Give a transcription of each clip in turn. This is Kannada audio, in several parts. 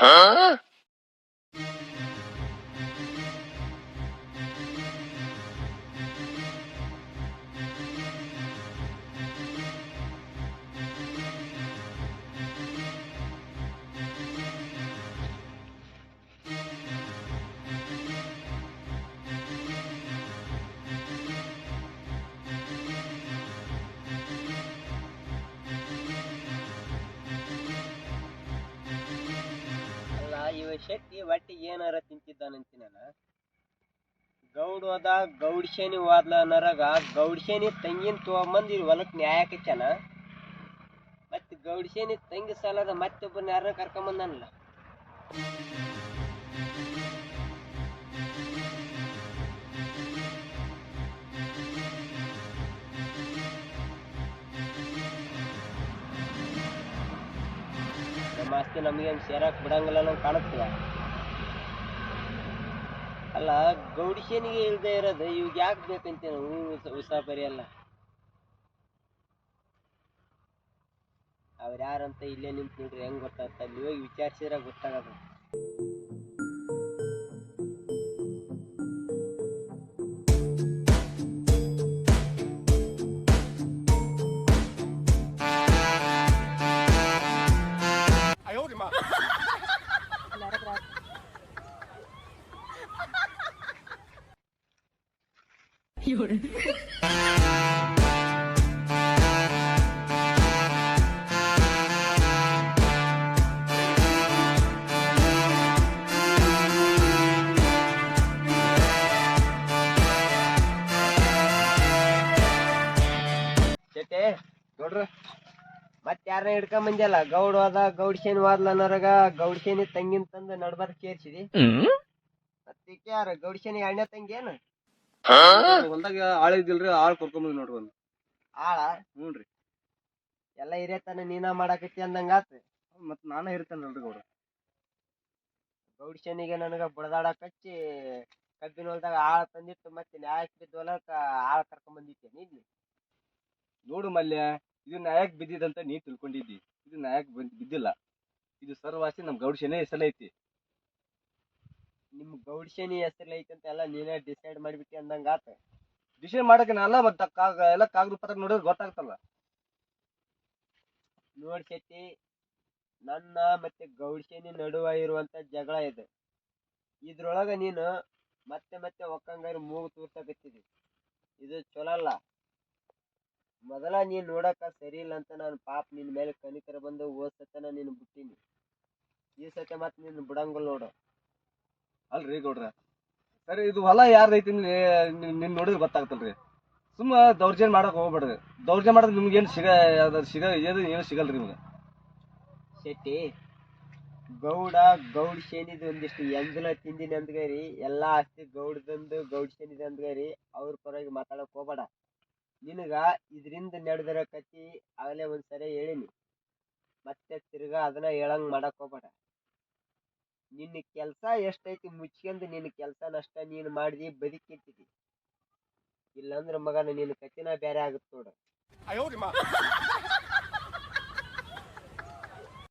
ಅಲ್ಲ ಇವ ಶೆಟ್ಟಿ ಒಟ್ಟಿಗೆ ಏನಾರ ತಿಂತಿದ್ದಾನಂತಿನಲ್ಲ. ಗೌಡ್ ಹೋದ ಗೌಡ್ಶೇನಿ ಹೋದ್ಲ ನರಗ ಗೌಡ್ಶೇನಿ ತಂಗಿನ ತೊಗೊಂಬಂದು ಇಲ್ಲಿ ಹೊಲಕ್ ನ್ಯಾಯಕ್ಕೆ ಹಚ್ಚಾನ. ಮತ್ತೆ ಗೌಡ್ಶೇನಿ ತಂಗಿ ಸಾಲದ ಮತ್ತೊಬ್ಬನ ಯಾರನ್ನ ಕರ್ಕೊಂಬಂದನಲ್ಲ. ನಮ್ಮ ಆಸ್ತಿ ನಮಗೇನು ಸೇರಕ್ ಬಿಡಂಗಿಲ್ಲ ನಂಗೆ ಕಾಣುತ್ತದ. ಅಲ್ಲ ಗೌಡ್ಶೇನಿಗೆ ಇಲ್ದೇ ಇರೋದು ಇವಾಗ ಯಾಕೆ ಬೇಕಂತ ಉಸಾಬರಿ ಅಲ್ಲ. ಅವ್ರು ಯಾರಂತ ಇಲ್ಲೇ ನಿಂತು ನೋಡ್ರಿ ಹೆಂಗ್ ಗೊತ್ತಾಗ್ತ, ಅಲ್ಲಿ ಹೋಗಿ ವಿಚಾರಿಸಿದ್ರೆ ಗೊತ್ತಾಗದು. ಶೆಟ್ಟಿ ನೋಡ್ರಿ ಮತ್ತೆ ಯಾರನ್ನ ಹಿಡ್ಕೊಂಡ್ ಬಂದ್ಯಲ್ಲ. ಗೌಡ್ ಹೋದ ಗೌಡ್ಶೇನಿ ಹೋದ್ಲ ಅನ್ನೋರಾಗ ಗೌಡ್ಶೇನಿ ತಂಗಿನ ತಂದು ನಡ್ಬಾರ್ದು ಸೇರ್ಸಿದಿ. ಮತ್ತೆ ಯಾರ ಗೌಡ್ಶೇನಿ ಎಣ್ಣೆ ತಂಗಿ ಏನು? ಹೊಲ್ದಾಗ ಆಳ್ ಇದ್ದಿಲ್ರಿ, ಆಳ್ ಕರ್ಕೊಂಬಂದ್ ನೋಡ್ರಿ ಒಂದು ಆಳ. ಹ್ಞೂನ್ರಿ. ಎಲ್ಲ ಹಿರಿಯತನ ನೀನ ಮಾಡಾಕತ್ತಿ ಅಂದಂಗ ಆತ. ಮತ್ ನಾನೇ ಇರ್ತೇನಲ್ರಿ ಗೌಡ್ರ. ಗೌಡ್ಶೇನಿಗೆ ನನಗ ಬಡದಾಡಕ್ ಹಚ್ಚಿ ಕಬ್ಬಿನ ಹೊಲ್ದಾಗ ಆಳ ತಂದಿಟ್ಟು ಮತ್ತೆ ನ್ಯಾಯಕ್ ಬಿದ್ದ ಹೊಲಕ್ಕ ಆಳ ಕರ್ಕೊಂಡ್ ಬಂದಿತ್ತೇನೆ ಇಲ್ಲಿ. ನೋಡು ಮಲ್ಯ, ಇದು ನ್ಯಾಯಕ್ ಬಿದ್ದಿದಂತ ನೀ ತಿಳ್ಕೊಂಡಿದ್ದಿ. ಇದು ನ್ಯಾಯಕ್ ಬಿದ್ದಿಲ್ಲ. ಇದು ಸರ್ವಾಸಿ ನಮ್ ಗೌಡ್ಶೇನೆ ಹೆಸರು ಐತಿ. ನಿಮ್ ಗೌಡ್ಶೇನಿ ಹೆಸರು ಐತಿ ಅಂತ ಎಲ್ಲ ನೀನೇ ಡಿಸೈಡ್ ಮಾಡಿಬಿಟ್ಟಿ ಅಂದಂಗ ಆತ. ಡಿಸೈಡ್ ಮಾಡಕೇನಲ್ಲ, ಮತ್ತ ಎಲ್ಲ ಕಾಗದ ಪತ್ರ ನೋಡಿದ್ರೆ ಗೊತ್ತಾಗ್ತಲ್ಲ. ನೋಡ್ ಶೆಟ್ಟಿ, ನನ್ನ ಮತ್ತೆ ಗೌಡ್ಶೇನಿ ನಡುವ ಇರುವಂತ ಜಗಳ ಇದೆ. ಇದ್ರೊಳಗ ನೀನು ಮತ್ತೆ ಮತ್ತೆ ಒಕ್ಕಂಗಾರಿ ಮೂಗು ತೂರ್ಸಕತ್ತಿದಿ. ಇದು ಚಲೋ ಅಲ್ಲ. ಮೊದಲ ನೀನ್ ನೋಡಕ ಸರಿ ಇಲ್ಲ ಅಂತ ನಾನು ಪಾಪ ನಿನ್ ಮೇಲೆ ಕನಿಕರ ಬಂದು ಹೋದ್ ಸತನ ನೀನು ಬಿಟ್ಟಿನಿ. ಈ ಸತೆ ಮತ್ ನೀನು ಬಿಡಂಗಲ್ ನೋಡು. ಅಲ್ರಿ ಗೌಡ್ರ, ಸರಿ ಇದು ಹೊಲ ಯಾರ್ದೈತಿ ನಿನ್ ನೋಡಿದ್ರೆ ಗೊತ್ತಾಗ್ತಲ್ರಿ. ಸುಮ್ಮ ದೌರ್ಜನ್ಯ ಮಾಡಕ್ ಹೋಗ್ಬೇಡ್ರಿ. ದೌರ್ಜನ್ಯ ಮಾಡಿದ್ರೆ ನಿಮ್ಗೇನು ಏನು ಸಿಗಲ್ರಿ ನಿಮ್ಗೆ. ಶೆಟ್ಟಿ, ಗೌಡ್ಶೇನಿದು ಒಂದಿಷ್ಟು ಎಂಜಲ ತಿಂದಿನಿ ಅಂದ್ಗಾರಿ ಎಲ್ಲಾ ಆಸ್ತಿ ಗೌಡ್ಶೇನಿದೆ ಅಂದ್ಗಾರಿ ಅವ್ರ ಪರವಾಗಿ ಮಾತಾಡಕ್ ಹೋಗ್ಬೇಡ. ನಿನಗ ಇದ್ರಿಂದ ನಡೆದಿರೋ ಕತಿ ಆಗಲೇ ಒಂದ್ಸರಿ ಹೇಳಿನಿ. ಮತ್ತೆ ತಿರ್ಗಾ ಅದನ್ನ ಹೇಳಂಗ್ ಮಾಡಕ್ ಹೋಗ್ಬೇಡ. ನಿನ್ನ ಕೆಲ್ಸ ಎಷ್ಟೈತಿ ಮುಚ್ಕೊಂಡು ನಿನ್ನ ಕೆಲ್ಸನಷ್ಟ ನೀನು ಮಾಡಿದಿ, ಬದುಕಿಂತಿದಿ. ಇಲ್ಲಾಂದ್ರ ಮಗನ ನಿನ್ನ ಕತಿನ ಬೇರೆ ಆಗುತ್ತೆ ನೋಡು.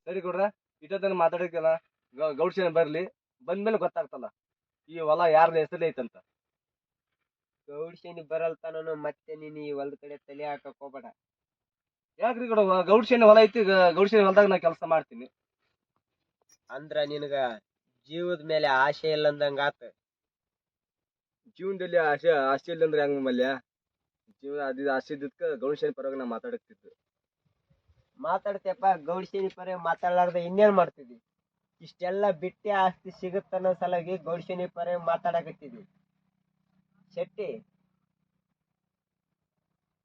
ಸರಿ ಗೌಡ್ರ, ಇಟ್ಟದನ್ನ ಮಾತಾಡಕ್ಕೆಲ್ಲ ಗೌಡ್ಶೇನಿ ಬರ್ಲಿ, ಬಂದ್ಮೇಲೆ ಗೊತ್ತಾಗ್ತಲ್ಲ ಈ ಹೊಲ ಯಾರ್ದ ಹೆಸರು ಐತಂತ. ಗೌಡ್ಶೇನಿ ಬರಲ್ತಾನು ಮತ್ತೆ ನೀನು ಈ ಹೊಲದ ಕಡೆ ತಲೆ ಹಾಕಕ್ ಹೋಗ್ಬೇಡ. ಯಾಕ್ರಿ ಗೌಡ್ಶೇನಿ ಹೊಲ ಐತಿ, ಗೌಡ್ಶೇನಿ ಹೊಲದಾಗ ನಾ ಕೆಲಸ ಮಾಡ್ತೀನಿ. ಅಂದ್ರ ನಿನಗ ಜೀವದ ಮೇಲೆ ಆಸೆ ಇಲ್ಲ ಅಂದಂಗ ಆತ. ಜೀವನದಲ್ಲಿ ಆಸೆ ಇಲ್ಲ ಅಂದ್ರೆ ಹೆಂಗ ಮಲ್ಯ? ಜೀವನ ಅದ ಆಸೆ ಇದ್ದಕ್ಕ ಗೌಡ್ಶೇನಿ ಪರವಾಗಿ ನಾ ಮಾತಾಡಕ್ತಿದ್ದು. ಮಾತಾಡ್ತೇಪ್ಪ, ಗೌಡ್ಶೇನಿ ಪರ ಮಾತಾಡ್ಲಾರ್ದ ಇನ್ನೇನ್ ಮಾಡ್ತಿದ್ವಿ? ಇಷ್ಟೆಲ್ಲ ಬಿಟ್ಟಿ ಆಸ್ತಿ ಸಿಗುತ್ತನ್ನೋ ಸಲಾಗಿ ಗೌಡ್ಶೇನಿ ಪರ ಮಾತಾಡಕತ್ತಿದ್ವಿ. ಶೆಟ್ಟಿ,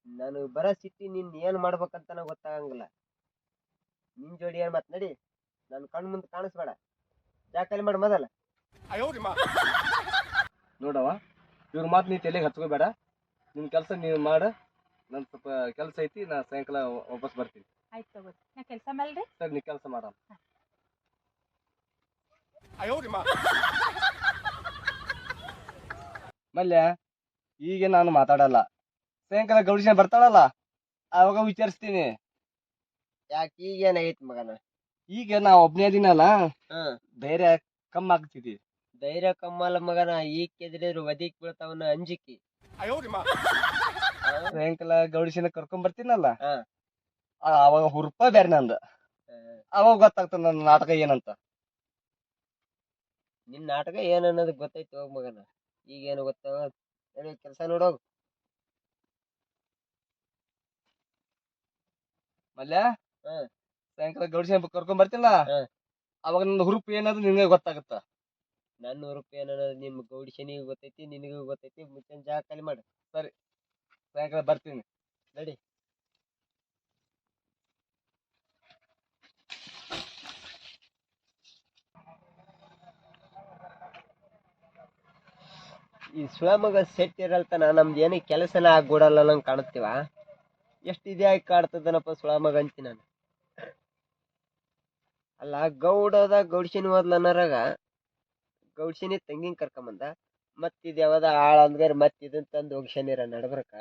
ನಾನು ಬರೋ ಸಿಟ್ಟಿ ನಿನ್ ಏನ್ ಮಾಡ್ಬೇಕಂತನ ಗೊತ್ತಾಗಂಗಿಲ್ಲ. ನಿನ್ ಜೋಡಿ ಏನ್ ಮತ್ ನಡಿ, ನನ್ ಕಣ್ ಮುಂದೆ ಕಾಣಿಸ್ಬೇಡ. ಜಾಕಲಿ ಮಾಡಿ ಮೊದಲ. ನೋಡವ, ಇವ್ರ ಮಾತು ನೀ ತಲೆಗೆ ಹಚ್ಕೋಬೇಡ. ನಿನ್ ಕೆಲಸ ನೀನು ಮಾಡ. ನನ್ ಸ್ವಲ್ಪ ಕೆಲಸ ಐತಿ, ನಾ ಸಾಯಂಕಾಲ ವಾಪಸ್ ಬರ್ತೀನಿ. ಆಯ್ತು ತಗೋರಿ, ನಾ ಕೆಲಸ ಮಾಡಲ್ರಿ. ಸರಿ, ನೀ ಕೆಲಸ ಮಾಡ. ಮಲ್ಯ, ಈಗ ನಾನು ಮಾತಾಡಲ್ಲ. ಸಾಯಂಕಾಲ ಗೌಡ್ಶೇನಿ ಬರ್ತಾಳಲ್ಲ, ಆವಾಗ ವಿಚಾರಿಸ್ತೀನಿ. ಯಾಕೆ ಈಗೇನಾಗೈತಿ ಮಗನ? ಈಗ ನಾವ್ ಒಬ್ನೇ ದಿನಲ್ಲ ಹಾ ಧೈರ್ಯ ಕಮ್ಮಿ ಆಗ್ತಿದಿ. ಧೈರ್ಯ ಕಮ್ಮಲ್ಲ ಮಗನ, ಈಗ ಕೆದ್ರಿದ್ರು ಒದಿಕ್ ಬೀಳ್ತಾವನ್ನ ಅಂಜಿಕಿ. ಸಾಯಂಕಾಲ ಗೌಡಿಸಿನ ಕರ್ಕೊಂಡ್ ಬರ್ತೀನಲ್ಲ ಹಾ. ಅವಾಗ ಹುರುಪ ಬೇರೆ ನಂದ. ಅವಾಗ ಗೊತ್ತಾಗ್ತದ ನನ್ನ ನಾಟಕ ಏನಂತ. ನಿನ್ ನಾಟಕ ಏನ್ ಅನ್ನೋದು ಗೊತ್ತೈತಿ ಹೋಗ್ ಮಗನ. ಈಗೇನು ಗೊತ್ತಾವ ಕೆಲಸ ನೋಡೋಗ್. ಮಲ್ಯ ಹಾ. ಸಾಯಂಕಾಲ ಗೌಡಿಸಿನ ಕರ್ಕೊಂಡ್ ಬರ್ತಿಲ್ಲ ಹಾ. ಅವಾಗ ನನ್ನ ಹುರುಪ್ ಏನದು ನಿನ್ಗೆ ಗೊತ್ತಾಗತ್ತ. ನನ್ನ ರೂಪ ಏನನ್ನೋದು ನಿಮ್ ಗೌಡಿಶನಿಗೂ ಗೊತ್ತೈತಿ, ನಿನಗೂ ಗೊತ್ತೈತಿ. ಮುಂಚೆ ಜಾಗ ಖಾಲಿ ಮಾಡು. ಸಾಯಂಕಾಲ ಬರ್ತೀನಿ. ನಡಿ. ಈ ಸುಳಮಗ ಸೆಟ್ ಇರಲ್ತನ ನಮ್ದು ಏನು ಕೆಲಸನ ಆಗ್ಬಿಡಲ್ಲ ನಂಗೆ ಕಾಣುತ್ತೀವ. ಎಷ್ಟು ಇದಾಗಿ ಕಾಡ್ತದನಪ್ಪ ಸುಳಮಗ ಅಂತಿ ನಾನು. ಅಲ್ಲ ಗೌಡದ ಗೌಡ್ಶಿನಿ ಹೋದ್ಲ ಅನ್ನೋರಾಗ ಗೌಡ್ಶಿನಿ ತಂಗಿನ ಕರ್ಕೊಂಬಂದ. ಮತ್ ಇದ್ ಯಾವ್ದ ಆಳ ಅಂದ್ಗಾರ ಮತ್ ಇದನ್ ತಂದು ಹೋಗ್ಶನಿರ ನಡ್ಬರ್ಕ.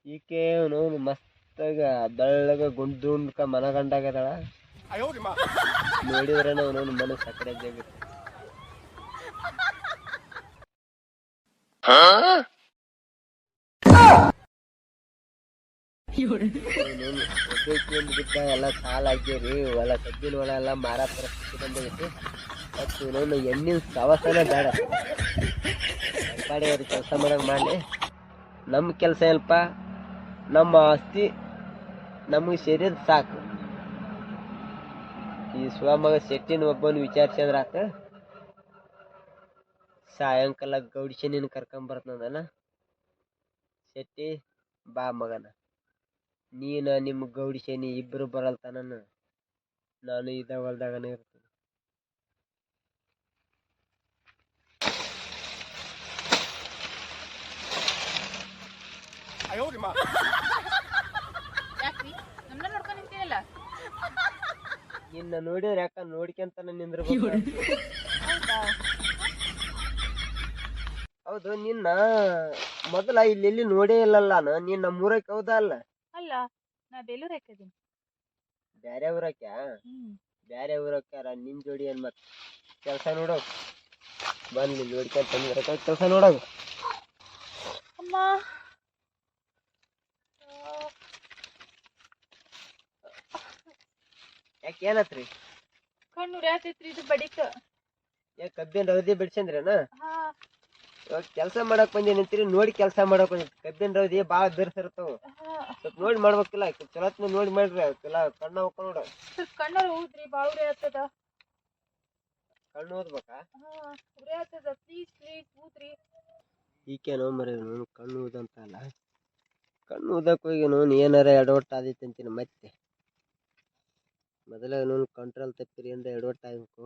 ಈಕೆ ನೋನು ಮಸ್ತಾಗ ಬೆಳ್ಳಗ ಗುಂಡುಂಡ್ಕ ಮನಗಂಡಾಗದಾಳ. ನೋಡಿದ್ರೆ ನೋನು ಮನಸ್ಸು ಆ ಕಡೆ ಜಾಗುತ್ತೆ. ಬಿದ್ದ ಎಲ್ಲ ಸಾಲ ಆಗ್ಯವ್ರಿ. ಹೊಲ ಕಬ್ಬಿನ ಹೊಲ ಎಲ್ಲ ಮಾರಾ ಪರಿಸ್ಥಿತಿ ಬಂದೈತಿ. ಮತ್ತು ನೋನು ಎಣ್ಣಿನ ಸವಸನ ಬೇಡ. ಅವ್ರಿಗೆ ಕೆಲಸ ಮಾಡಂಗ್ ಮಾಡ್ಲಿ. ನಮ್ಮ ಕೆಲಸ ಏನಪ್ಪ, ನಮ್ಮ ಆಸ್ತಿ ನಮಗೆ ಸೇರಿದ್ ಸಾಕು. ಈ ಸುಳಮಗ ಸೆಟ್ಟಿನ ಒಬ್ಬನ ವಿಚಾರಿಸಿದ್ರ ಆತ. ಸಾಯಂಕಾಲ ಗೌಡಿಶನಿನ ಕರ್ಕೊಂಬರ್ತಂದನ. ಶೆಟ್ಟಿ ಬಾ ಮಗನ, ನೀನ ನಿಮ್ಮ ಗೌಡಿಶನಿ ಇಬ್ರು ಬರಲ್ತಾನ, ನಾನು ಇದ ಹೊಲ್ದಾಗನ ಇರ್ತೀನಿ. ಯಾಕ್ರಿ ನಮ್ನ ನೋಡ್ಕೊಂಡ್ ನಿಂತಿರಲ್ಲ? ನಿನ್ನ ನೋಡಿದ್ರೆ ಯಾಕ ನೋಡ್ಕೊಂತಾನ ನಿಂದ್ರಬೇಕು. ಹೌದಾ? ಹೌದು, ನಿನ್ನ ಮೊದಲ ಇಲ್ಲಿ ನೋಡೇ ಇಲ್ಲಲ್ಲ ನಾನು. ನೀನ್ ನಮ್ಮೂರಕ್ಕೆ ಹೌದಾ ಅಲ್ಲ? ಅಲ್ಲ, ನಾ ಬೇಲೂರ್ ಹಾಕಿದೀನಿ. ಬ್ಯಾರೆ ಊರಕ್ಕ? ಬ್ಯಾರೆ ಊರಕ್ಕಾರ ನಿನ್ ಜೋಡಿ ಏನ್ ಮತ್ ಕೆಲ್ಸ ನೋಡೋ. ಬಂದ್ ನೋಡ್ಕೊಂತ ಕೆಲ್ಸ ನೋಡೋದು. ಅಮ್ಮ ಯಾಕೆ ಏನತ್ರಿ? ಕಣ್ಣು ಉರಿಯಾತೈತ್ರಿ ಇದು ಬಡಿಕ. ಯಾಕೆ ಕಬ್ಬಿನ ರೌದಿ ಬಿಡ್ಸಂದ್ರೇನ? ಹಾ. ಇವಾಗ ಕೆಲ್ಸ ಮಾಡಕ್ ಬಂದಿ ನಿಂತೀರಿ, ನೋಡಿ ಕೆಲ್ಸ ಮಾಡಕ್ ಬಂದಿ. ಕಬ್ಬಿನ ರೌದಿ ಬಾಳ ಬಿರ್ಸಿರ್ತಾವ. ಸ್ವಲ್ಪ ನೋಡಿ ಮಾಡ್ಬೇಕಿಲ್ಲ. ಚಲೋತ್ನ ನೋಡಿ ಮಾಡ್ರಿ. ಕೆಲ ಕಣ್ಣ ಹೋಗ್ಕ ನೋಡ. ಕಣ್ಣಾರ ಹೋದ್ರಿ, ಬಾಳ ಉರಿಯಾತದ. ಕಣ್ಣು ಓದ್ಬೇಕಾ? ಹಾ ಉರಿಯಾತದ. Please please ಊದ್ರಿ. ಈಕೇನೋ ಮರ ಕಣ್ಣು ಊದಂತ ಅಲ್ಲ. ಕಣ್ಣು ಊದಕ್ ಹೋಗಿ ನೋನ್ ಏನಾರ ಎಡವಟ್ಟು ಆದಿತ್ತು ಅಂತೀನಿ. ಮತ್ತೆ ಮೊದಲ ನೋನ್ ಕಂಟ್ರೋಲ್ ತಪ್ಪಿರಿ ಅಂದ್ರೆ ಎಡವಟ್ಟು ಆಗ್ಬೇಕು.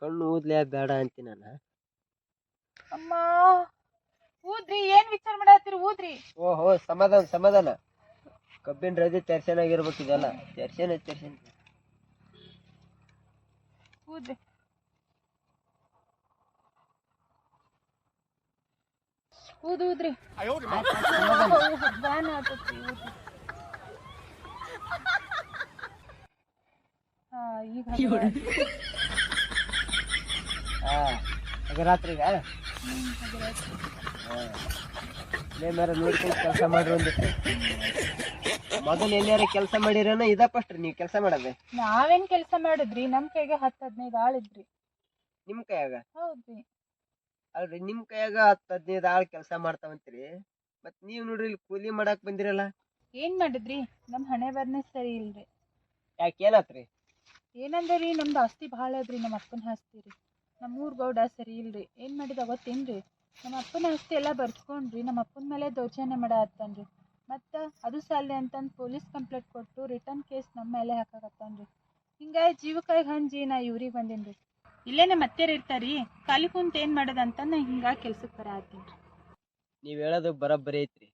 ಕಣ್ಣು ಊದ್ಲೇ ಬೇಡ ಅಂತೀನಿ ನಾನು. ಅಮ್ಮ ಊದ್ರಿ, ಏನ್ ವಿಚಾರ ಮಾಡತ್ತೀರಿ? ಊದ್ರಿ. ಓಹೋ, ಸಮಾಧಾನ ಸಮಾಧಾನ. ಕಬ್ಬಿನ ರಜೆ ತೆರ್ಸನಾಗಿರ್ಬೇಕು ಇದೆಲ್ಲ. ತೆರ್ಸೇನ ಊದ್ರಿ. ಊದ್ರಿ. ಬ್ಯಾನ್ ಆತತ್ರಿ. ಊದ್ರಿ. ಹಾ ಈಗ ರಾತ್ರಿಗ ನೋಡ್ಕೊಂಡು ಕೆಲಸ ಮಾಡ್ರಿ. ಒಂದಿತ್ತು ಮೊದಲು ಎಲ್ಲಾರ ಕೆಲಸ ಮಾಡಿರನ ಇದ ಫಸ್ಟ್ ನೀವ್ ಕೆಲಸ ಮಾಡದೆ? ನಾವೇನ್ ಕೆಲಸ ಮಾಡಿದ್ರಿ? ನಮ್ ಕೈಗೆ 10-15 ಆಳಿದ್ರಿ. ನಿಮ್ ಕೈಯಾಗ? ಹೌದ್ರಿ. ಅಲ್ರಿ, ನಿಮ್ ಕೈಯಾಗ 10-15 ಆಳ್ ಕೆಲಸ ಮಾಡ್ತಾವಂತ್ರಿ. ಮತ್ ನೀವ್ ನೋಡ್ರಿ ಇಲ್ಲಿ ಕೂಲಿ ಮಾಡಾಕ್ ಬಂದಿರಲ್ಲ. ಏನ್ ಮಾಡಿದ್ರಿ? ನಮ್ ಹಣೆ ಬರ್ನೇ ಸರಿ ಇಲ್ರಿ. ಯಾಕೆ ಏನಾತ್ರಿ? ಏನಂದ್ರಿ, ನಮ್ದು ಆಸ್ತಿ ಭಾಳ ಅದ್ರಿ. ನಮ್ಮ ಅಪ್ಪನ ಆಸ್ತಿ ರೀ. ನಮ್ಮೂರ್ ಗೌಡ ಸರಿ ಇಲ್ರಿ. ಏನ್ ಮಾಡಿದ ಗೊತ್ತೇನ್ರಿ? ನಮ್ಮ ಅಪ್ಪನ ಆಸ್ತಿ ಎಲ್ಲ ಬರ್ಸ್ಕೊಂಡ್ರಿ. ನಮ್ಮ ಅಪ್ಪನ ಮೇಲೆ ದೌರ್ಜನ್ಯ ಮಾಡಾಕತ್ತಾನ್ರಿ. ಮತ್ತ ಅದು ಸಾಲ್ದೆ ಅಂತಂದ್ ಪೊಲೀಸ್ ಕಂಪ್ಲೇಂಟ್ ಕೊಟ್ಟು ರಿಟರ್ನ್ ಕೇಸ್ ನಮ್ಮ ಮೇಲೆ ಹಾಕಾಕತ್ತಾನ್ರಿ. ಹಿಂಗಾಗಿ ಜೀವಕ್ಕಾಗಿ ಹಂಜಿ ನಾ ಇವ್ರಿಗೆ ಬಂದೇನ್ರಿ. ಇಲ್ಲೇ ನಮ್ಮ ಅತ್ತೆಯರ್ ಇರ್ತಾರಿ, ಖಾಲಿ ಕುಂತ ಏನ್ ಮಾಡೋದಂತ ನಾ ಹಿಂಗಾಗಿ ಕೆಲ್ಸಕ್ಕೆ ಬರಾತ್ತೀನ್ರಿ. ನೀವ್ ಹೇಳೋದು ಬರೋಬ್ಬರಿ ಐತ್ರಿ.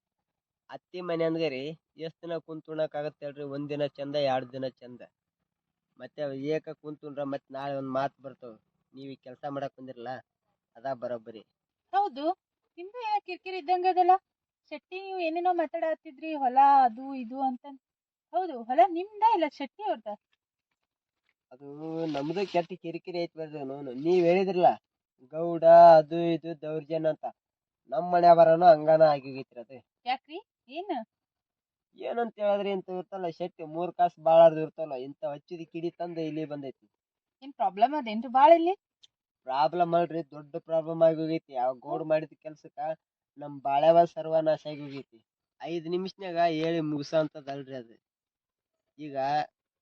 ಅತ್ತಿ ಮನೆ ಅಂದ್ಗರಿ ಎಷ್ಟ್ ದಿನ ಕುಂತ್ ಉಣ್ಣಾಕ್ ಆಗತ್ತ ಹೇಳ್ರಿ? 1 ದಿನ ಚಂದ, 2 ದಿನ ಚಂದ. ಮತ್ತೆ ಏಕ ಕುಂತುಂಡ್ರ ಮತ್ತೆ ನಾಳೆ ಒಂದ್ ಮಾತು ಬರ್ತಾವ. ನೀವ್ ಈಗ ಕೆಲಸ ಮಾಡಕ್ ಬಂದಿರಲ್ಲ, ಅದಾ ಬರೋಬ್ಬರಿ. ಹೌದು, ನಿಮ್ದು ಏನೋ ಕಿರಿಕಿರಿ ಇದ್ದಂಗ ಅದಲ್ಲ. ಶೆಟ್ಟಿ, ನೀವು ಏನೇನೋ ಮಾತಾಡತ್ತಿದ್ರಿ, ಹೊಲ ಅದು ಇದು ಅಂತ. ಹೌದು, ಹೊಲ ನಿಮ್ದ ಇಲ್ಲ ಶೆಟ್ಟಿ ಅವ್ರದ? ಅದು ನಮ್ದು ಕೆಟ್ಟ ಕಿರಿಕಿರಿ ಐತಿ ಬರ್ರಿ ನೋನು. ನೀವ್ ಹೇಳಿದ್ರಲ್ಲ ಗೌಡ ಅದು ಇದು ದೌರ್ಜನ್ಯ ಅಂತ, ನಮ್ ಮನೆ ಬರೋನು ಹಂಗಾನ ಆಗಿಗೈತ್ರಿ ಅದು. ಯಾಕ್ರಿ? ಏನ್? ಏನಂತ ಹೇಳಿದ್ರಿ ಇಂತ ಇರ್ತಲ್ಲ ಶೆಟ್ಟಿ 3 ಕಾಸು ಬಾಳಾರ್ದು ಇರ್ತಲ್ಲ, ಇಂತ ಹಚ್ಚಿದ ಕಿಡಿ ತಂದು ಇಲ್ಲಿ ಬಂದೈತಿ. ಏನ್ ಪ್ರಾಬ್ಲಮ್ ಅದೇನ್ರಿ ಬಾಳ ಇಲ್ಲಿ? ಪ್ರಾಬ್ಲಮ್ ಅಲ್ರಿ, ದೊಡ್ಡ ಪ್ರಾಬ್ಲಮ್ ಆಗಿ ಹೋಗೈತಿ. ಆ ಗೌಡ್ ಮಾಡಿದ ಕೆಲ್ಸಕ್ಕ ನಮ್ ಬಾಳೆವ ಸರ್ವನಾಶ ಆಗಿ ಹೋಗೈತಿ. 5 ನಿಮಿಷನ್ಯಾಗ ಹೇಳಿ ಮುಗಿಸೋ ಅಂತದಲ್ರಿ ಅದು. ಈಗ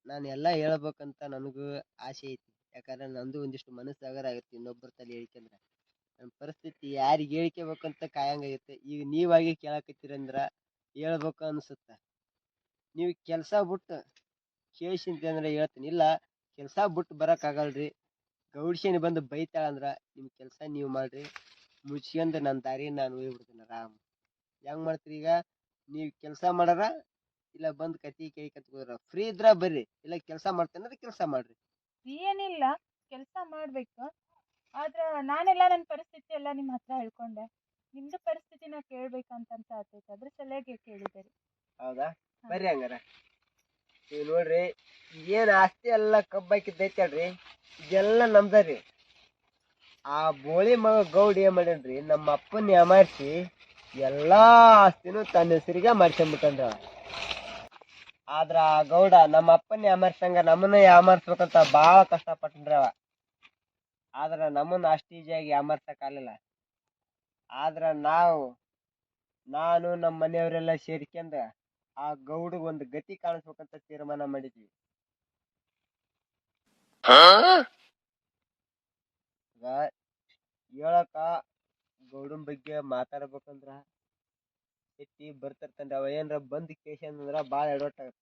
ನಾನು ಎಲ್ಲಾ ಹೇಳ್ಬೇಕಂತ ನನಗೂ ಆಸೆ ಐತಿ, ಯಾಕಂದ್ರೆ ನಂದು ಒಂದಿಷ್ಟು ಮನಸ್ಸು ಆಗರ ಆಗತ್ತೆ ಇನ್ನೊಬ್ಬರ ತಲೆ ಹೇಳ್ಕೊಂಡ್ರ. ನನ್ನ ಪರಿಸ್ಥಿತಿ ಯಾರಿಗೆ ಹೇಳ್ಕೋಬೇಕಂತ ಕಾಯಂಗಾಗೈತೆ. ಈಗ ನೀವಾಗಿ ಕೇಳಕತ್ತೀರಂದ್ರ ಹೇಳ್ಬೇಕು ಅನ್ಸುತ್ತ. ನೀವು ಕೆಲ್ಸ ಬಿಟ್ಟು ಕೇಳಿಸಿಂತ ಅಂದ್ರೆ ಹೇಳ್ತೀನಿ, ಇಲ್ಲ ಕೆಲ್ಸ ಬಿಟ್ಟು ಬರಕ್ ಆಗಲ್ರಿ, ಗೌಡ್ಶೇನಿ ಬಂದು ಬೈತಾಳಂದ್ರ ನಿಮ್ ಕೆಲ್ಸ ನೀವು ಮಾಡ್ರಿ, ಮುಚ್ಕೊಂಡ್ ನನ್ನ ದಾರಿ ನಾನು ಹೋಗ್ಬಿಡ್ತೀನಿ ಆರಾಮ್. ಹೆಂಗ್ ಮಾಡ್ತೀರಿ ಈಗ? ನೀವ್ ಕೆಲ್ಸ ಮಾಡಾರ ಇಲ್ಲ ಬಂದ್ ಕತಿ ಕೇಳ್ಕತ್ ಹೋದ್ರ ಫ್ರೀ ಇದ್ರ ಬರ್ರಿ, ಇಲ್ಲ ಕೆಲ್ಸ ಮಾಡ್ತೇನೆ ಕೆಲ್ಸ ಮಾಡ್ರಿ. ಏನಿಲ್ಲ, ಕೆಲಸ ಮಾಡ್ಬೇಕು. ಆದ್ರ ನಾನೆಲ್ಲ ನನ್ನ ಪರಿಸ್ಥಿತಿ ಎಲ್ಲ ನಿಮ್ಮ ಹತ್ರ ಹೇಳ್ಕೊಂಡೆ. ನಿಮ್ದು ಪರಿಸ್ಥಿತಿನ ಕೇಳ್ಬೇಕಂತ ಆತೈತೆ, ಅದ್ರ ಸಲುವಾಗಿ ಕೇಳಿದೆ ರೀ. ಹೌದಾ? ಬರ್ರಿ ಹಂಗಾರ. ಈಗ ನೋಡ್ರಿ, ಏನ್ ಆಸ್ತಿ ಎಲ್ಲ ಕಬ್ಬಾಕಿದ್ದೈತಲ್ರಿ, ಇದೆಲ್ಲ ನಮ್ದರಿ. ಆ ಬೋಳಿ ಮಗ ಗೌಡ್ ಏನ್ ಮಾಡ್ಯಾನ್ರಿ, ನಮ್ಮ ಅಪ್ಪನ ಯಾಮಾರಿಸಿ ಎಲ್ಲಾ ಆಸ್ತಿನೂ ತನ್ನ ಹೆಸರಿಗೆ ಮಾಡ್ಕೊಂಡ್ಬಿಟ್ಟನ್ರಿ. ಆದ್ರ ಆ ಗೌಡ ನಮ್ಮ ಅಪ್ಪನ ಯಾಮಾರ್ಸಂಗ ನಮ್ಮನ್ನ ಯಾಮಾರ್ಸ್ಬೇಕಂತ ಬಾಳ ಕಷ್ಟ ಪಟ್ಟನ್ರಿ ಅವ. ಆದ್ರ ನಮ್ಮನ್ನ ಅಷ್ಟು ಈಜಿಯಾಗಿ ಯಾಮಾರ್ಸಕ್ ಆಗ್ಲಿಲ್ಲ. ಆದ್ರ ನಾನು ನಮ್ಮ ಮನೆಯವರೆಲ್ಲ ಸೇರ್ಕೊಂಡ ಆ ಗೌಡಗ್ ಒಂದು ಗತಿ ಕಾಣಿಸ್ಬೇಕಂತ ತೀರ್ಮಾನ ಮಾಡಿದ್ವಿ. ಈಗ ಹೇಳಕ ಗೌಡನ್ ಬಗ್ಗೆ ಮಾತಾಡ್ಬೇಕಂದ್ರ ಎತ್ತಿ ಬರ್ತಿರ್ತನ್ರಿ. ಅವ ಏನ್ರ ಬಂದ್ ಕೇಶಂದ್ರ ಬಾಳ ಎಡವಟ್ ಆಗತ್ತ.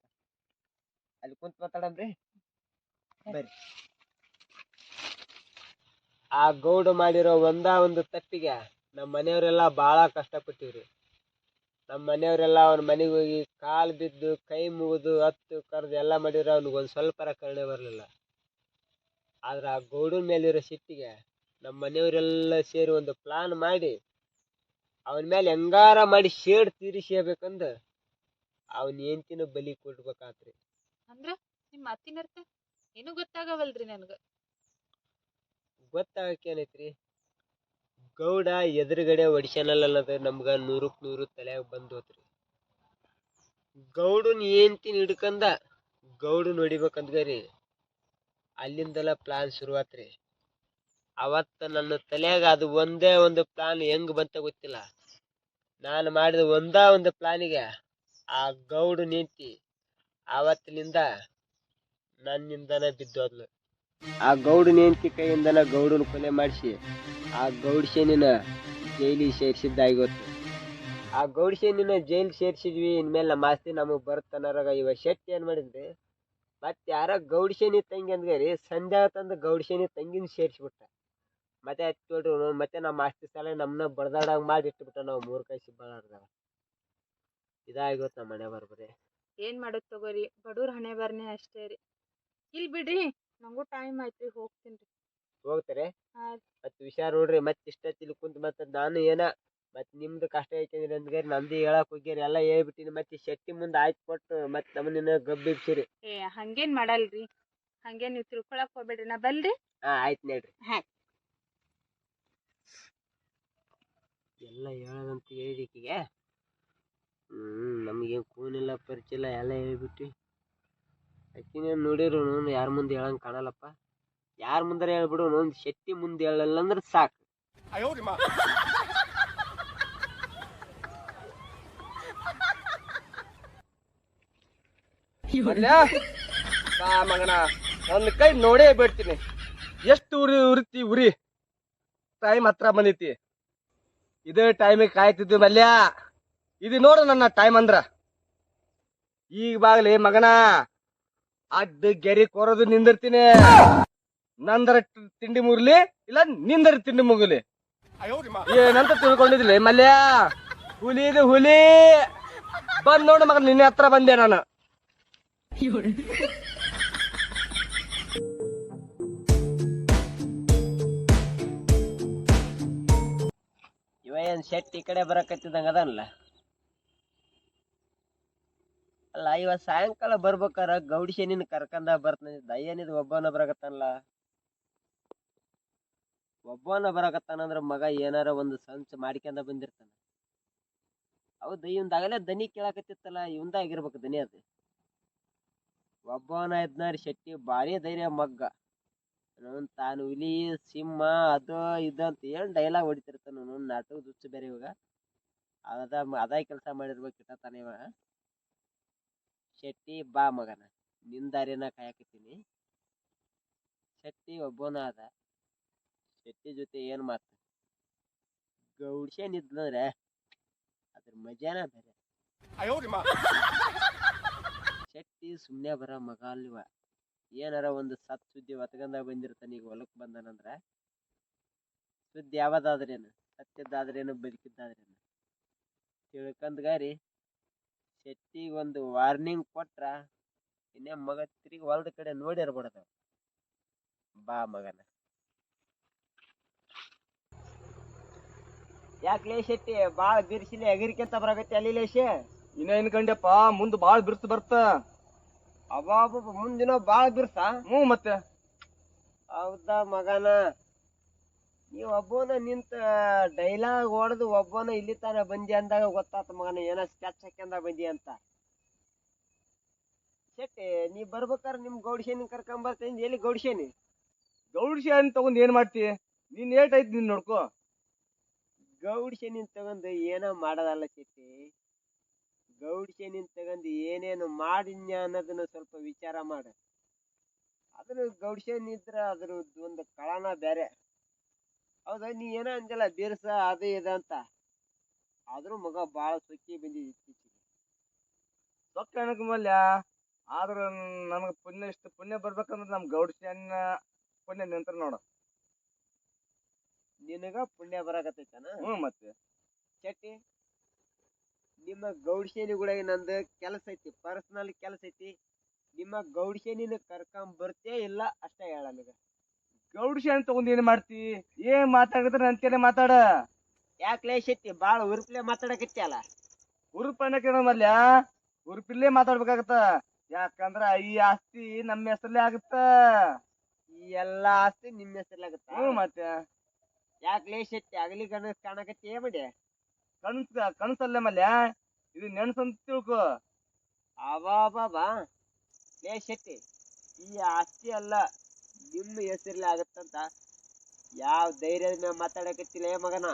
ಅಲ್ಲಿ ಕುಂತ್ ಮಾತಾಡಮ್ರಿ ಬರ್ರಿ. ಆ ಗೌಡ ಮಾಡಿರೋ ಒಂದು ತಪ್ಪಿಗೆ ನಮ್ಮ ಮನೆಯವರೆಲ್ಲ ಬಾಳ ಕಷ್ಟಪಟ್ಟಿವ್ರಿ. ನಮ್ಮ ಮನೆಯವರೆಲ್ಲ ಅವನ ಮನೆಗೆ ಹೋಗಿ ಕಾಲು ಬಿದ್ದು ಕೈ ಮುಗಿದು ಹತ್ತು ಕರೆದು ಎಲ್ಲ ಮಾಡಿದ್ರೆ ಅವ್ನಿಗೊಂದು ಸ್ವಲ್ಪ ಕರುಣೆ ಬರಲಿಲ್ಲ. ಆದ್ರೆ ಆ ಗೌಡನ ಮೇಲಿರೋ ಸಿಟ್ಟಿಗೆ ನಮ್ಮ ಮನೆಯವರೆಲ್ಲ ಸೇರಿ ಒಂದು ಪ್ಲಾನ್ ಮಾಡಿ ಅವನ ಮೇಲೆ ಹೆಂಗಾರ ಮಾಡಿ ಶೇಡ್ ತೀರಿಸಬೇಕಂದ ಅವನ ಹೆಂಡತಿನ ಬಲಿ ಕೊಡ್ಬೇಕಾತ್ರಿ. ಅಂದ್ರ ನಿಮ್ಮ ಅತ್ತಿನರ್ಥ ಏನು ಗೊತ್ತಾಗವಲ್ರಿ ನನಗ. ಗೊತ್ತಾಗಕ್ಕೇನೈತ್ರಿ, ಗೌಡ ಎದುರುಗಡೆ ಹೊಡಿಸ್ಯಾನಲ್ಲದ ನಮ್ಗ 100ಕ್ಕೆ 100 ತಲೆಯಾಗ ಬಂದೋತ್ರಿ. ಗೌಡನ್ ಹೆಂಡತಿನ ಹಿಡ್ಕಂದ ಗೌಡನ್ ಹೊಡಿಬೇಕಂದ್ಗರಿ ಅಲ್ಲಿಂದೆಲ್ಲ ಪ್ಲಾನ್ ಶುರುವಾತ್ರಿ. ಅವತ್ತ ನನ್ನ ತಲೆಯಾಗ ಅದು ಒಂದೇ ಒಂದು ಪ್ಲಾನ್ ಹೆಂಗ್ ಬಂತ ಗೊತ್ತಿಲ್ಲ. ನಾನು ಮಾಡಿದ ಒಂದು ಪ್ಲಾನಿಗೆ ಆ ಗೌಡನ್ ಹೆಂಡತಿ ಆವತ್ತಿನಿಂದ ನನ್ನಿಂದನೇ ಬಿದ್ದೋದ್ಲು. ಆ ಗೌಡನ ಹೆಂಡತಿ ಕೈಯಿಂದನ ಗೌಡನ ಕೊಲೆ ಮಾಡಿಸಿ ಆ ಗೌಡ್ಶೇನಿನ ಜೈಲಿಗೆ ಸೇರಿಸಿದ್ದಾಗಿತ್ತು. ಆ ಗೌಡ್ಶೇನಿನ ಜೈಲ್ ಸೇರ್ಸಿದ್ವಿ, ಇನ್ಮೇಲೆ ನಮ್ಮ ಆಸ್ತಿ ನಮಗ್ ಬರುತ್ತನ್ನೋರಾಗ ಇವ ಶೆಟ್ಟಿ ಏನ್ ಮಾಡಿದ್ರಿ, ಮತ್ತೆ ಯಾರ ಗೌಡ್ಶೇನಿ ತಂಗಿ ಅಂದ್ಗರಿ ಸಂಧ್ಯಾ ತಂದು ಗೌಡ್ಶೇನಿ ತಂಗಿನ ಸೇರ್ಸಿಬಿಟ್ಟ. ಮತ್ತೆ ಹಚ್ಕೊಡ್ರಿ ಮತ್ತೆ ನಮ್ಮ ಆಸ್ತಿ ಸಲ ನಮ್ಮನ್ನ ಬಡದಾಡಂಗ ಮಾಡಿ ಇಟ್ಬಿಟ್ಟ. ನಾವು 3 ಕಾಯಿ ಸಿಬ್ಬಾಳಾರ್ದಾಗ ಇದಾಗಿತ್ತು ನಮ್ಮ ಮನೆ ಬರ್ಬರಿ. ಏನ್ ಮಾಡೋದ್ ತಗೋರಿ, ಬಡವ್ರ ಹಣೆ ಬರ್ನೆ ಅಷ್ಟೇ ರೀ. ಇಲ್ಲಿ ಬಿಡ್ರಿ, ನಂಗೂ ಟೈಮ್ ಆಯ್ತ್ರಿ, ಹೋಗ್ತೀನಿ. ಹೋಗ್ತಾರೆ ಹಾ. ಮತ್ ವಿಚಾರ ನೋಡ್ರಿ, ಮತ್ ಇಷ್ಟ ತಿಳ್ಕೊಂತ ಮತ್ತ ನಾನು ಏನ ಮತ್ ನಿಮ್ದು ಕಷ್ಟ ಐತಂದ್ರಿ ಅಂದ್ಗರಿ ನಂದು ಹೇಳಕ್ ಹೋಗ್ಯಾರಿ, ಎಲ್ಲಾ ಹೇಳ್ಬಿಟ್ಟಿನಿ. ಮತ್ತೆ ಶೆಟ್ಟಿ ಮುಂದೆ ಆಯ್ತು ಕೊಟ್ಟು ಮತ್ ನಮ್ಮನ್ನ ಗಬ್ಬಿಬ್ಸಿರಿ. ಹಂಗೇನ್ ಮಾಡಲ್ರಿ, ಹಂಗೇನ್ ನೀವು ತಿಳ್ಕೊಳಕ್ ಹೋಗ್ಬೇಡ್ರಿ. ನಾ ಬಲ್ರಿ. ಆಯ್ತು ನೋಡ್ರಿ. ಹಾ. ಎಲ್ಲ ಹೇಳೋದಂತ ಹೇಳಿದಕ್ಕಿಗೆ ನಮಗೇನು ಕೂನಿಲ್ಲ ಪರಿಚಯ ಇಲ್ಲ, ಎಲ್ಲ ಹೇಳ್ಬಿಟ್ಟು ಅಕ್ಕಿನ ನೋಡಿರು ಯಾರ ಮುಂದೆ ಹೇಳಂಗೆ ಕಾಣಲ್ಲಪ್ಪ. ಯಾರ ಮುಂದಾರ ಹೇಳ್ಬಿಡು, ಒಂದು ಶೆಟ್ಟಿ ಮುಂದೆ ಹೇಳಲ್ಲ ಅಂದ್ರೆ ಸಾಕು. ಮಗನ ನನ್ನ ಕೈ ನೋಡೇ ಬಿಡ್ತೀನಿ. ಎಷ್ಟು ಉರಿತಿ ಉರಿ. ಟೈಮ್ ಹತ್ರ ಬಂದೈತಿ, ಇದೇ ಟೈಮಿಗೆ ಕಾಯ್ತಿದ್ವಿ ಮಲ್ಯ. ಇದು ನೋಡು ನನ್ನ ಟೈಮ್ ಅಂದ್ರ ಈಗ ಬಾಗ್ಲಿ ಮಗನ ಅಡ್ಡ ಗೆರಿ ಕೊರೋದು ನಿಂದಿರ್ತೀನಿ. ನಂದರ ತಿಂಡಿ ಮುರ್ಲಿ ಇಲ್ಲ ನಿಂದರ ತಿಂಡಿ ಮುಗಲಿ ಏನಂತ ತಿಳ್ಕೊಂಡಿದ್ಲಿ ಮಲ್ಯ. ಹುಲಿದು ಹುಲಿ ಬಂದ್ ನೋಡು ಮಗ, ನಿನ್ನೆ ಹತ್ರ ಬಂದೆ ನಾನು. ಇವ ಏನ್ ಶೆಟ್ಟಿ ಈ ಕಡೆ ಬರಕತ್ತಿದಂಗ ಅದನ್ಲ. ಅಲ್ಲ ಇವತ್ ಸಾಯಂಕಾಲ ಬರ್ಬೇಕಾರ ಗೌಡಿಶನಿನ ಕರ್ಕಂದ ಬರ್ತನ ಏನಿದ್ ಒಬ್ಬನ ಬರಕತ್ತಾನಲ್ಲ. ಒಬ್ಬನ ಬರಕತ್ತಾನಂದ್ರ ಮಗ ಏನಾರ ಒಂದು ಸಂಚ ಮಾಡ್ಕೊಂಡ ಬಂದಿರ್ತಾನ. ಹೌದು ಇವಂದಾಗಲೇ ದನಿ ಕೇಳಾಕತ್ತಿತ್ತಲ್ಲ, ಇವಂದ ಆಗಿರ್ಬೇಕು ದನಿ ಅದು. ಒಬ್ಬನ ಇದ್ನಾರಿ ಶೆಟ್ಟಿ ಭಾರಿ ಧೈರ್ಯ ಮಗ್ಗ. ತಾನು ಹುಲಿ ಸಿಂಹ ಅದು ಇದು ಅಂತ ಏನ್ ಡೈಲಾಗ್ ಹೊಡಿತಿರ್ತಾನ ನಾಟಕ ದುಚ್ಚು ಬೇರೆ ಇವಾಗ. ಅದ ಕೆಲಸ ಮಾಡಿರ್ಬೇಕು ತಾನೇ ಇವ. ಶೆಟ್ಟಿ ಬಾ ಮಗನ, ನಿನ್ ದಾರಿನ ಕಾಯಕತ್ತೀನಿ. ಶೆಟ್ಟಿ ಒಬ್ಬನ ಅದ. ಶೆಟ್ಟಿ ಜೊತೆ ಏನ್ ಮಾತು, ಗೌಡ್ಶನ್ ಇದ್ನಂದ್ರೆ ಅದ್ರ ಮಜಾನ ಬೇರೆ. ಶೆಟ್ಟಿ ಸುಮ್ನೆ ಬರ ಮಗ ಅಲ್ವ. ಏನಾರ ಒಂದು ಸತ್ ಸುದ್ದಿ ಒತ್ಕೊಂಡ ಬಂದಿರ್ತಾನ. ಈಗ ಹೊಲಕ್ ಬಂದನಂದ್ರ ಸುದ್ದಿ ಯಾವದಾದ್ರೇನು, ಸತ್ಯದ್ದಾದ್ರೇನು ಬದುಕಿದ್ದಾದ್ರೇನು ತಿಳ್ಕಂದ್ ಗಾರಿ ಶೆಟ್ಟಿಗೆ ಒಂದು ವಾರ್ನಿಂಗ್ ಕೊಟ್ರ ಇನ್ನೇ ಮಗ ತಿರುಗಿ ಹೊಲದ ಕಡೆ ನೋಡಿರ್ಬಿಡದ. ಬಾ ಮಗನ. ಯಾಕ್ಲೇ ಶೆಟ್ಟಿ ಬಾಳ ಬಿರ್ಸಿಲಿ ಎಗರಿಕೆಂತ ಬರಾಕತ್ತಿ ಅಲ್ಲಿ ಲೇಶೆ? ಇನ್ನ ಏನ್ಕಂಡ್ಯಪ್ಪ, ಮುಂದ್ ಬಾಳ್ ಬಿರ್ಸ್ ಬರ್ತ. ಅಬ್ಬಾಬ ಮುಂದಿನ ಬಾಳ ಬಿರ್ಸ. ಮತ್ತೆ ಹೌದಾ ಮಗನ, ನೀವ್ ಒಬ್ಬನ ನಿಂತ ಡೈಲಾಗ್ ಹೊಡೆದು ಒಬ್ಬನ ಇಲ್ಲಿ ತಾನ ಬಂದಿ ಅಂದಾಗ ಗೊತ್ತಾತ ಮಗನ ಏನ ಸ್ಕೆಚ್ ಹಾಕ್ಯಂದ ಬಂದಿ ಅಂತ. ಶೆಟ್ಟಿ ನೀ ಬರ್ಬೇಕಾರ ನಿಮ್ ಗೌಡ್ಶೇನಿ ಕರ್ಕೊಂಬರ್ತೇನಿ. ಎಲ್ಲಿ ಗೌಡ್ಶೇನಿ? ಗೌಡ್ಶನ್ ತಗೊಂಡ್ ಏನ್ ಮಾಡ್ತಿ? ನೀನ್ ಏಟ್ ಐತಿ ನೀನ್ ನೋಡ್ಕೋ. ಗೌಡ್ಶೇನಿನ್ ತಗೊಂಡು ಏನೋ ಮಾಡೋದಲ್ಲ ಶೆಟ್ಟಿ. ಗೌಡ್ಶೇನಿನ್ ತಗೊಂಡು ಏನೇನು ಮಾಡಿನ್ಯ ಅನ್ನೋದನ್ನ ಸ್ವಲ್ಪ ವಿಚಾರ ಮಾಡ. ಅದ್ರ ಗೌಡ್ಶೇನ್ ಇದ್ರ ಅದ್ರ ಒಂದು ಕಳನ ಬೇರೆ. ಹೌದಾ, ನೀ ಏನೋ ಅಂದಿಲ್ಲ ಬಿರ್ಸ ಅದು ಇದು ಅಂತ. ಆದ್ರೂ ಮಗ ಬಾಳ ಸೊಕ್ಕಿ ಬಂದಿದ್ ಇತ್ತೀಚಿಗೆ. ಸೊಕ್ಕ ಏನಕ್ ಮಲ್ಯ, ಆದ್ರ ನಮಗ್ ಪುಣ್ಯ ಇಷ್ಟ ಪುಣ್ಯ ಬರ್ಬೇಕಂದ್ರ ನಮ್ ಗೌಡ್ಶನ್ ಪುಣ್ಯ ನಿಂತ್ರ ನೋಡ. ನಿನಗ ಪುಣ್ಯ ಬರಾಕತ್ತೈತನ? ಮತ್ತೆ ಶೆಟ್ಟಿ, ನಿಮ್ಮ ಗೌಡ್ಶೇನಿಗಳಿಗೆ ನಂದು ಕೆಲಸ ಐತಿ, ಪರ್ಸನಲ್ ಕೆಲಸ ಐತಿ. ನಿಮ್ಮ ಗೌಡ್ಶೇನಿನ ಕರ್ಕೊಂಬರ್ತೇ ಇಲ್ಲ ಅಷ್ಟೇ ಹೇಳ ನನಗ. ಗೌಡ್ಶನ್ ತಗೊಂಡ್ ಏನ್ ಮಾಡ್ತಿ? ಏನ್ ಮಾತಾಡಿದ್ರ ಅಂತೇನೆ ಮಾತಾಡ. ಯಾಕ್ಲೇ ಶೆಟ್ಟಿ ಬಾಳ ಉರುಪ್ಲೆ ಮಾತಾಡಕತ್ತಿ? ಉರುಪ್ ಅನ್ನಕೇನ ಮಲ್ಯ, ಉರುಪಿಲ್ಲೇ ಮಾತಾಡ್ಬೇಕಾಗತ್ತ. ಯಾಕಂದ್ರ ಈ ಆಸ್ತಿ ನಮ್ಮ ಹೆಸರಲ್ಲೇ ಆಗತ್ತ. ಈ ಎಲ್ಲಾ ಆಸ್ತಿ ನಿಮ್ಮ ಹೆಸರಲ್ಲೇ ಆಗತ್ತ? ಮತ್ತೆ ಯಾಕ್ಲೇ ಶೆಟ್ಟಿ ಅಗಲಿ ಗಣಸ್ ಕಾಣಕತ್ತಿ ಏ ಮಾಡಿ? ಕನಸಲ್ಲೇ ಮಲ್ಯ, ಇದು ನೆನ್ಸಂತ ತಿಳ್ಕೊ. ಅಬಾಬಾ ಲೇ ಶೆಟ್ಟಿ, ಈ ಆಸ್ತಿ ಅಲ್ಲ ನಿಮ್ಮ ಹೆಸರಲ್ಲೇ ಆಗತ್ತಂತ ಯಾವ ಧೈರ್ಯದ ಮೇಲೆ ಮಾತಾಡಕತ್ತಿಲ್ಲ ಏ ಮಗನ?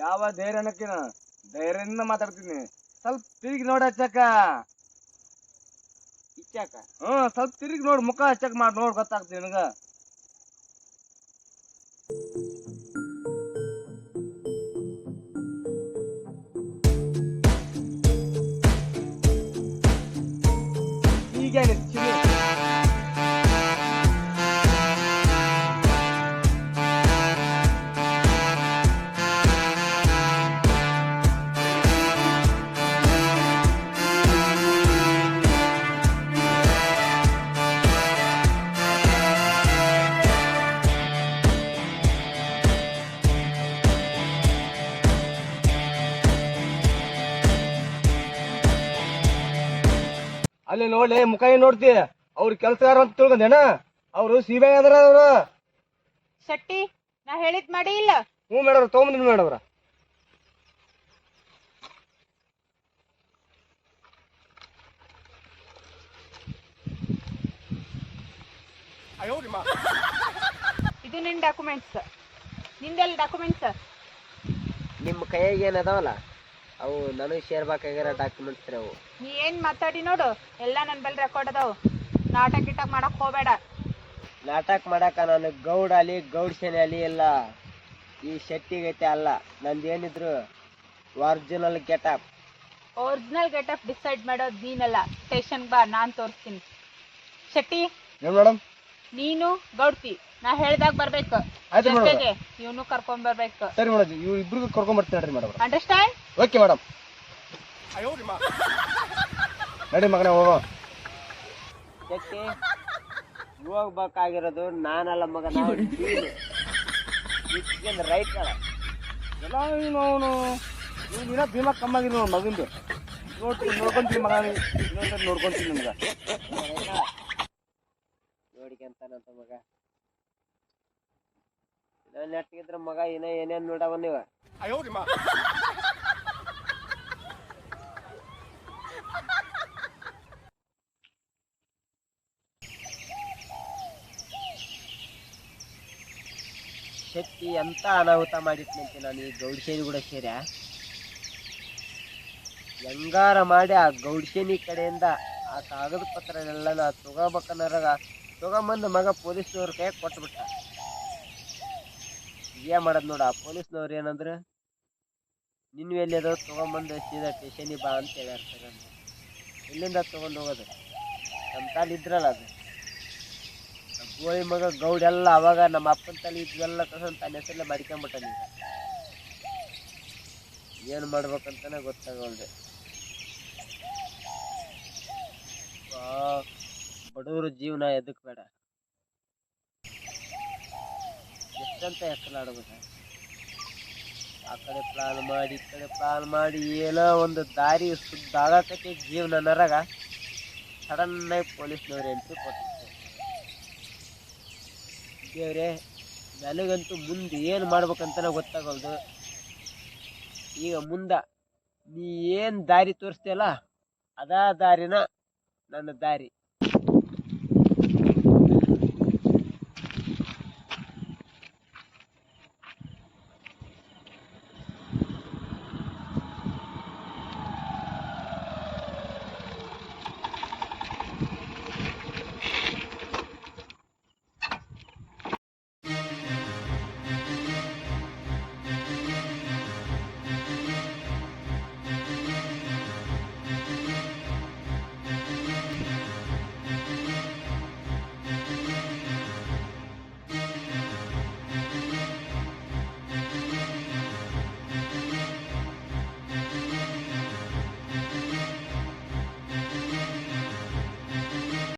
ಯಾವ ಧೈರ್ಯ ಅನ್ನಕಿನ ಧೈರ್ಯದಿಂದ ಮಾತಾಡ್ತೀನಿ. ಸ್ವಲ್ಪ ತಿರುಗಿ ನೋಡ ಹಚ್ಚಕ. ಇಚ್ಚಾಕ? ಸ್ವಲ್ಪ ತಿರುಗಿ ನೋಡ್, ಮುಖ ಹಚ್ಚಕ್ ಮಾಡಿ ನೋಡ್, ಗೊತ್ತಾಗ್ತದೆ ನಿನಗ. ಈಗ ಅಲ್ಲಿ ನೋಡ್ಲಿ, ಮುಖ ಏನ್ ನೋಡ್ತಿ? ಅವ್ರ ಕೆಲ್ಸಗಾರ ಅಂತ ತಿಳ್ಕೊಂಡೇನ? ಅವ್ರು ಸಿಬಿಐ ಅದ್ರ ಅವ್ರು. ಶೆಟ್ಟಿ, ನಾ ಹೇಳಿದ್ ಮಾಡಿ ಇಲ್ಲ? ಮೇಡವ್ರ ತಗೊಂಬಂದ್ ಮೇಡವ್ರ. ಇದು ನಿನ್ ಡಾಕ್ಯುಮೆಂಟ್ಸ್. ನಿಂದೆಲ್ಲ ಡಾಕ್ಯುಮೆಂಟ್ಸ್? ನಿಮ್ಮ ಕೈಯಾಗ ಏನದಾವಲ್ಲ ಅವು ನನಗೆ ಶೇರ್ ಬೇಕಾಗಿರೋ ಡಾಕ್ಯುಮೆಂಟ್ಸ್ ರೀ ಅವು. ನೀ ಏನ್ ಮಾತಾಡಿ ನೋಡು, ಎಲ್ಲ ನನ್ ಬಲ್ ರೆಕಾರ್ಡ್ ಅದಾವ. ನಾಟಕ ಗಿಟಕ್ ಮಾಡಕ್ ಹೋಗ್ಬೇಡ. ನಾಟಕ ಮಾಡಾಕ ನಾನು ಗೌಡ ಅಲ್ಲಿ ಗೌಡ್ಶೇನಿ ಅಲ್ಲಿ ಇಲ್ಲ. ಈ ಶೆಟ್ಟಿಗೈತೆ ಅಲ್ಲ ನಂದೇನಿದ್ರು original getup. Original getup decide ಮಾಡೋದು ನೀನಲ್ಲ. ಸ್ಟೇಷನ್ ಬಾ, ನಾನ್ ತೋರಿಸ್ತೀನಿ. ಶೆಟ್ಟಿ, ಮೇಡಮ್ ನೀನು ಗೌಡ್ತಿ ನಾ ಹೇಳ್ದಾಗ ಬರ್ಬೇಕು. ಜೊತೆಗೆ ಇವನು ಕರ್ಕೊಂಡ್ ಬರ್ಬೇಕು. ಸರಿ ಮೇಡಮ್, ಇವ್ರು ಇಬ್ರಿಗೂ ಕರ್ಕೊಂಡ್ ಬರ್ತೀನಿ ಮೇಡಮ್. ಅಂಡರ್ಸ್ಟ್ಯಾಂಡ್? Okay madam. ನಡಿ ಮಗನೇ ಹೋಗೋ. ಶೆಟ್ಟಿ ಹೋಗ್ಬೇಕಾಗಿರೋದು ನಾನಲ್ಲ ಮಗನ, ರೈಟ್ ಅಲ್ಲ ಎಲ್ಲ ಅವನು ಭೀಮಾ ಕಮ್ಮಾಗಿರ್ ನೋಡ್ ಮಗಂದು. ನೋಡ್ಕೊಂತೀನಿ ಮಗ, ಇನ್ನೊಂದ್ಸರಿ ನೋಡ್ಕೊಂತೀನಿ ನಿಮ್ಗೆ. ನೋಡ್ಕೊಂತಾನಂತ ಮಗ. ನೆಟ್ಟಿಗಿದ್ರ ಮಗ ಇನ್ನ ಏನೇನ್ ನೋಡವ ನೀವ. ಶಕ್ತಿ ಎಂತ ಅನಾಹುತ ಮಾಡಿಟ್ನಂತೆ ನಾನು ಈ ಗೌಡ್ಸೇನಿ ಕೂಡ ಸೇರ್ಯ. ಹೆಂಗಾರ ಮಾಡಿ ಆ ಗೌಡ್ಸೇನಿ ಕಡೆಯಿಂದ ಆ ಕಾಗದ ಪತ್ರನೆಲ್ಲ ನಾ ತಗೋಬೇಕನ್ನರಾಗ ತಗೊಂಬಂದು ಮಗ ಪೊಲೀಸ್ನವ್ರ ಕೈ ಕೊಟ್ಬಿಟ್ಟ. ಏನ್ ಮಾಡದ್ ನೋಡ, ಆ ಪೊಲೀಸ್ನವ್ರು ಏನಂದ್ರ ನಿನ್ ಎಲ್ಲಿ ಅದಾವ ತಗೊಂಬಂದು ಸೀದಾ ಸ್ಟೇಷನಿಗೆ ಬಾ ಅಂತ ಹೇಳ್ಯಾರ. ಎಲ್ಲಿಂದ ತಗೊಂಡ್ ಹೋಗೋದು, ನಮ್ಮ ತಾಲಿ ಇದ್ರಲ್ಲ ಅದು ಗೋಳಿ ಮಗ ಗೌಡ್ ಎಲ್ಲ ಅವಾಗ ನಮ್ಮ ಅಪ್ಪನ ತಲೆ ಇದ್ವೆಲ್ಲ ತಗೊಂಡ್ ತನ್ನ ಹೆಸರಲ್ಲೇ ಮಾಡ್ಕೊಂಬಿಟ್ಟ. ನೀಗ ಏನ್ ಮಾಡ್ಬೇಕಂತಾನೆ ಗೊತ್ತಾಗಲ್ದೆ. ಬಡವ್ರ ಜೀವನ ಎದಕ್ ಬೇಡ, ಎಷ್ಟಂತ ಹೆಸರಾಡ್ಬೇಕ. ಆ ಕಡೆ ಪ್ಲಾನ್ ಮಾಡಿ ಈ ಕಡೆ ಪ್ಲಾನ್ ಮಾಡಿ ಏನೋ ಒಂದು ದಾರಿ ಸುದ್ದ ಆಗಕತ್ತೆ ಜೀವನ ನರಗ ಸಡನ್ ಆಗಿ ಪೊಲೀಸ್ನವ್ರು ಎಂಟ್ರಿ ಕೊಟ್ಟಿರ್ತಾರೆ. ದೇವ್ರೆ, ನನಗಂತೂ ಮುಂದೆ ಏನು ಮಾಡ್ಬೇಕಂತಾನೆ ಗೊತ್ತಾಗಲ್ದು. ಈಗ ಮುಂದ ನೀ ಏನ್ ದಾರಿ ತೋರಿಸ್ತೀಯಲ್ಲ ಅದಾ ದಾರಿನ ನನ್ನ ದಾರಿ.